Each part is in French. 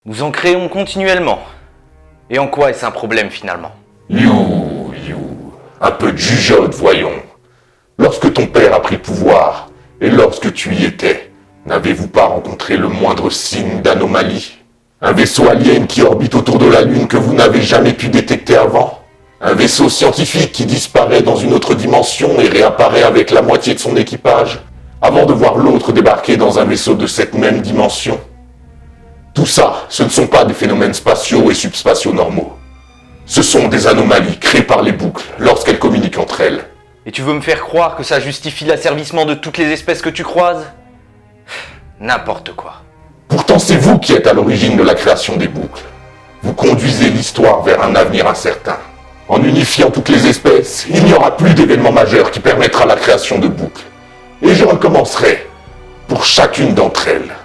Nous en créons continuellement. Et en quoi est-ce un problème finalement? You, un peu de jugeote, voyons. Lorsque ton père a pris pouvoir, et lorsque tu y étais, n'avez-vous pas rencontré le moindre signe d'anomalie? Un vaisseau alien qui orbite autour de la Lune que vous n'avez jamais pu détecter avant? Un vaisseau scientifique qui disparaît dans une autre dimension et réapparaît avec la moitié de son équipage, avant de voir l'autre débarquer dans un vaisseau de cette même dimension? Tout ça, ce ne sont pas des phénomènes spatiaux et subspatiaux normaux. Ce sont des anomalies créées par les boucles lorsqu'elles communiquent entre elles. Et tu veux me faire croire que ça justifie l'asservissement de toutes les espèces que tu croises? N'importe quoi. Pourtant, c'est vous qui êtes à l'origine de la création des boucles. Vous conduisez l'histoire vers un avenir incertain. En unifiant toutes les espèces, il n'y aura plus d'événement majeur qui permettra la création de boucles. Et je recommencerai pour chacune d'entre elles.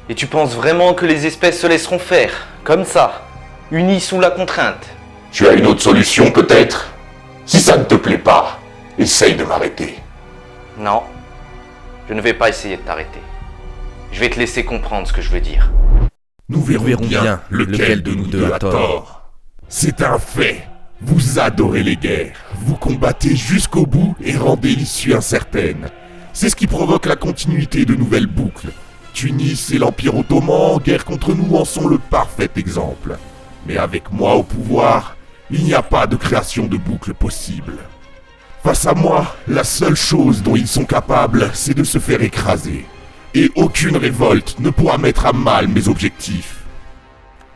Et tu penses vraiment que les espèces se laisseront faire, comme ça, unies sous la contrainte? Tu as une autre solution peut-être? Si ça ne te plaît pas, essaye de m'arrêter. Non, je ne vais pas essayer de t'arrêter. Je vais te laisser comprendre ce que je veux dire. Nous verrons bien lequel de nous deux a tort. C'est un fait. Vous adorez les guerres. Vous combattez jusqu'au bout et rendez l'issue incertaine. C'est ce qui provoque la continuité de nouvelles boucles. Tunis et l'Empire ottoman en guerre contre nous en sont le parfait exemple. Mais avec moi au pouvoir, il n'y a pas de création de boucles possible. Face à moi, la seule chose dont ils sont capables, c'est de se faire écraser. Et aucune révolte ne pourra mettre à mal mes objectifs.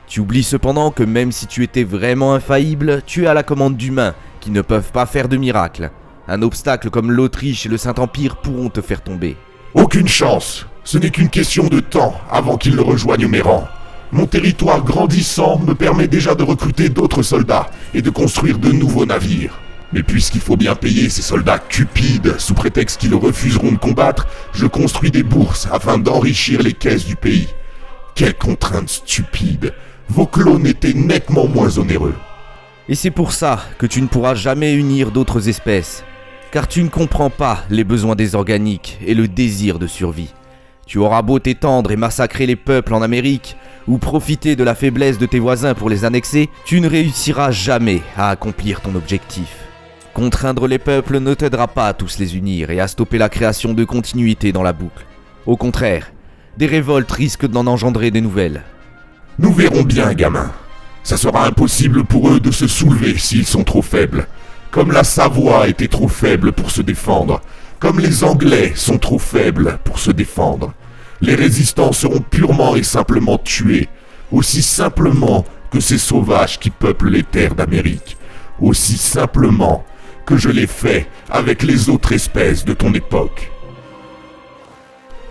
Tu oublies cependant que même si tu étais vraiment infaillible, tu es à la commande d'humains qui ne peuvent pas faire de miracle. Un obstacle comme l'Autriche et le Saint-Empire pourront te faire tomber. Aucune chance. Ce n'est qu'une question de temps avant qu'ils ne rejoignent mes rangs. Mon territoire grandissant me permet déjà de recruter d'autres soldats et de construire de nouveaux navires. Mais puisqu'il faut bien payer ces soldats cupides sous prétexte qu'ils refuseront de combattre, je construis des bourses afin d'enrichir les caisses du pays. Quelle contrainte stupide! Vos clones étaient nettement moins onéreux. Et c'est pour ça que tu ne pourras jamais unir d'autres espèces. Car tu ne comprends pas les besoins des organiques et le désir de survie. Tu auras beau t'étendre et massacrer les peuples en Amérique, ou profiter de la faiblesse de tes voisins pour les annexer, tu ne réussiras jamais à accomplir ton objectif. Contraindre les peuples ne t'aidera pas à tous les unir et à stopper la création de continuité dans la boucle. Au contraire, des révoltes risquent d'en engendrer des nouvelles. Nous verrons bien, gamin. Ça sera impossible pour eux de se soulever s'ils sont trop faibles. Comme la Savoie était trop faible pour se défendre. Comme les Anglais sont trop faibles pour se défendre. Les résistants seront purement et simplement tués. Aussi simplement que ces sauvages qui peuplent les terres d'Amérique. Aussi simplement que je l'ai fait avec les autres espèces de ton époque.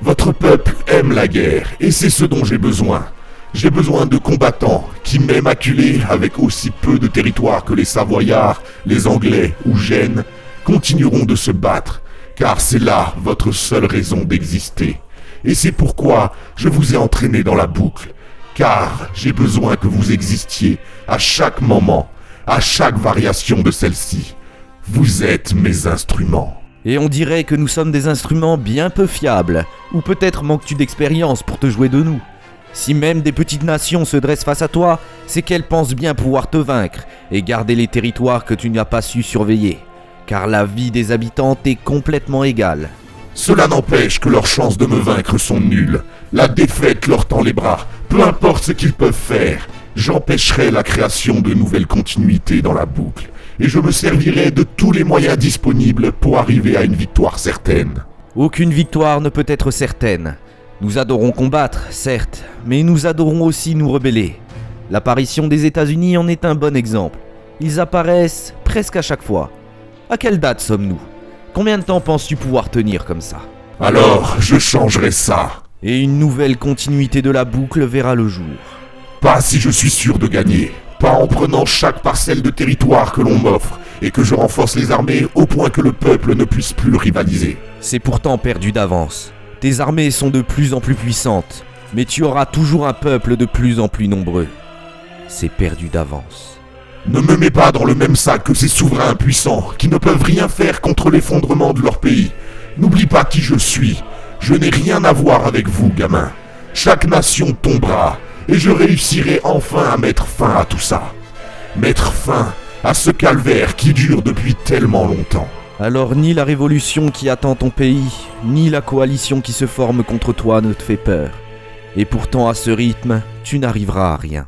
Votre peuple aime la guerre, et c'est ce dont j'ai besoin. J'ai besoin de combattants qui, même acculés avec aussi peu de territoire que les Savoyards, les Anglais ou Gênes, continueront de se battre, car c'est là votre seule raison d'exister. Et c'est pourquoi je vous ai entraîné dans la boucle, car j'ai besoin que vous existiez à chaque moment, à chaque variation de celle-ci. Vous êtes mes instruments. Et on dirait que nous sommes des instruments bien peu fiables, ou peut-être manques-tu d'expérience pour te jouer de nous. Si même des petites nations se dressent face à toi, c'est qu'elles pensent bien pouvoir te vaincre et garder les territoires que tu n'as pas su surveiller. Car la vie des habitants est complètement égale. Cela n'empêche que leurs chances de me vaincre sont nulles. La défaite leur tend les bras. Peu importe ce qu'ils peuvent faire, j'empêcherai la création de nouvelles continuités dans la boucle. Et je me servirai de tous les moyens disponibles pour arriver à une victoire certaine. Aucune victoire ne peut être certaine. Nous adorons combattre, certes, mais nous adorons aussi nous rebeller. L'apparition des États-Unis en est un bon exemple. Ils apparaissent presque à chaque fois. À quelle date sommes-nous? Combien de temps penses-tu pouvoir tenir comme ça? Alors, je changerai ça. Et une nouvelle continuité de la boucle verra le jour. Pas si je suis sûr de gagner. Pas en prenant chaque parcelle de territoire que l'on m'offre et que je renforce les armées au point que le peuple ne puisse plus rivaliser. C'est pourtant perdu d'avance. Tes armées sont de plus en plus puissantes, mais tu auras toujours un peuple de plus en plus nombreux. C'est perdu d'avance. Ne me mets pas dans le même sac que ces souverains impuissants qui ne peuvent rien faire contre l'effondrement de leur pays. N'oublie pas qui je suis. Je n'ai rien à voir avec vous, gamin. Chaque nation tombera, et je réussirai enfin à mettre fin à tout ça. Mettre fin à ce calvaire qui dure depuis tellement longtemps. Alors ni la révolution qui attend ton pays, ni la coalition qui se forme contre toi ne te fait peur. Et pourtant à ce rythme, tu n'arriveras à rien.